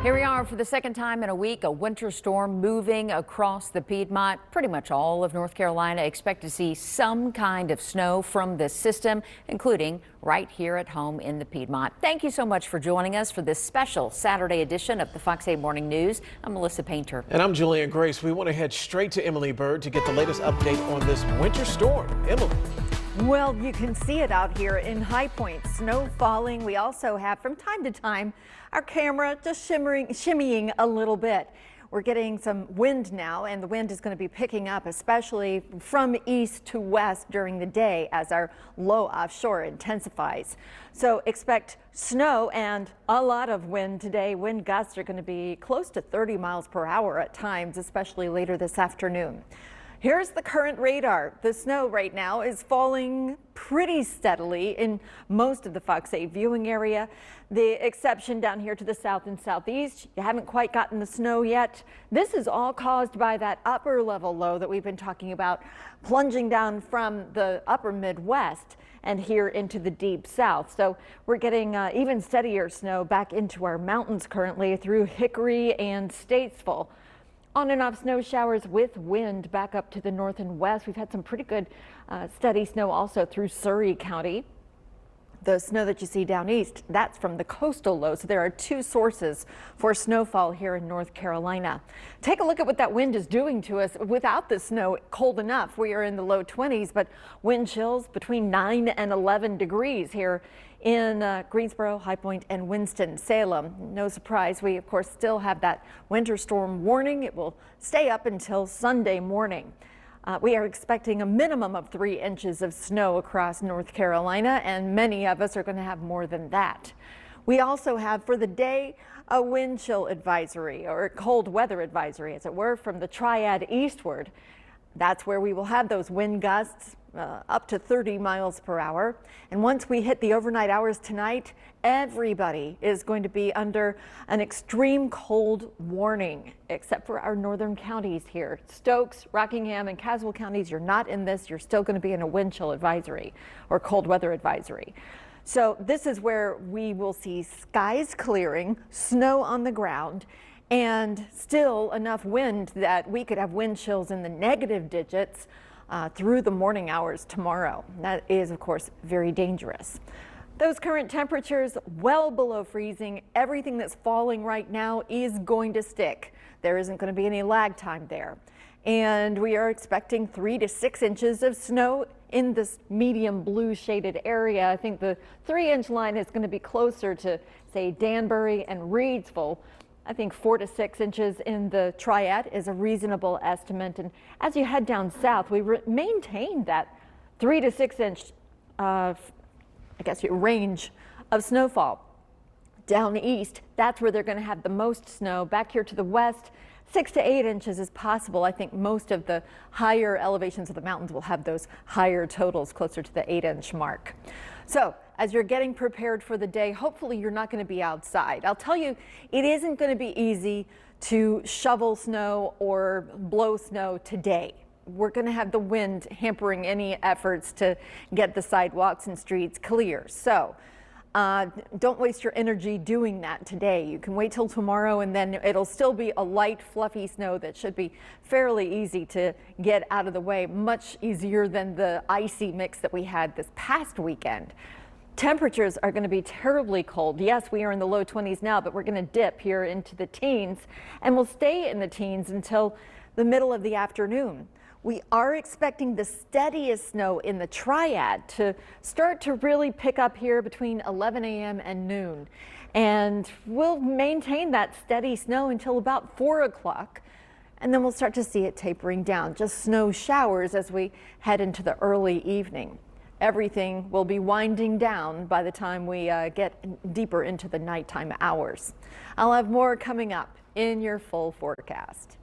Here we are for the second time in a week, a winter storm moving across the Piedmont. Pretty much all of North Carolina expect to see some kind of snow from this system, including right here at home in the Piedmont. Thank you so much for joining us for this special Saturday edition of the Fox 8 Morning News. I'm Melissa Painter. And I'm Julian Grace. We want to head straight to Emily Bird to get the latest update on this winter storm. Emily. Well, you can see it out here in High Point, snow falling. We also have from time to time our camera just shimmying a little bit. We're getting some wind now, and the wind is going to be picking up, especially from east to west during the day as our low offshore intensifies. So expect snow and a lot of wind today. Wind gusts are going to be close to 30 miles per hour at times, especially later this afternoon. Here's the current radar. The snow right now is falling pretty steadily in most of the Fox 8 viewing area. The exception down here to the south and southeast, you haven't quite gotten the snow yet. This is all caused by that upper level low that we've been talking about, plunging down from the upper Midwest and here into the deep south. So we're getting even steadier snow back into our mountains currently through Hickory and Statesville. On and off snow showers with wind back up to the north and west. We've had some pretty good steady snow also through Surry County. The snow that you see down east, that's from the coastal low. So there are two sources for snowfall here in North Carolina. Take a look at what that wind is doing to us. Without the snow, cold enough. We are in the low 20s, but wind chills between 9 and 11 degrees here in Greensboro, High Point, and Winston-Salem. No surprise, we of course still have that winter storm warning. It will stay up until Sunday morning. We are expecting a minimum of 3 inches of snow across North Carolina, and many of us are going to have more than that. We also have for the day a wind chill advisory, or a cold weather advisory, as it were, from the Triad eastward. That's where we will have those wind gusts up to 30 miles per hour. And once we hit the overnight hours tonight, everybody is going to be under an extreme cold warning, except for our northern counties here. Stokes, Rockingham, and Caswell counties, you're not in this. You're still going to be in a wind chill advisory or cold weather advisory. So this is where we will see skies clearing, snow on the ground, and still enough wind that we could have wind chills in the negative digits through the morning hours tomorrow. That is, of course, very dangerous. Those current temperatures well below freezing. Everything that's falling right now is going to stick. There isn't going to be any lag time there. And we are expecting 3 to 6 inches of snow in this medium blue shaded area. I think the 3-inch line is going to be closer to, say, Danbury and Reidsville. I think 4 to 6 inches in the Triad is a reasonable estimate. And as you head down south, we maintain that 3 to 6 inch, range of snowfall. Down east, that's where they're going to have the most snow. Back here to the west, 6 to 8 inches is possible. I think most of the higher elevations of the mountains will have those higher totals closer to the 8-inch mark. So as you're getting prepared for the day, hopefully you're not going to be outside. I'll tell you, it isn't going to be easy to shovel snow or blow snow today. We're going to have the wind hampering any efforts to get the sidewalks and streets clear. So don't waste your energy doing that today. You can wait till tomorrow, and then it'll still be a light, fluffy snow that should be fairly easy to get out of the way, much easier than the icy mix that we had this past weekend. Temperatures are going to be terribly cold. Yes, we are in the low 20s now, but we're going to dip here into the teens, and we'll stay in the teens until the middle of the afternoon. We are expecting the steadiest snow in the Triad to start to really pick up here between 11 a.m. and noon. And we'll maintain that steady snow until about 4 o'clock. And then we'll start to see it tapering down, just snow showers as we head into the early evening. Everything will be winding down by the time we get deeper into the nighttime hours. I'll have more coming up in your full forecast.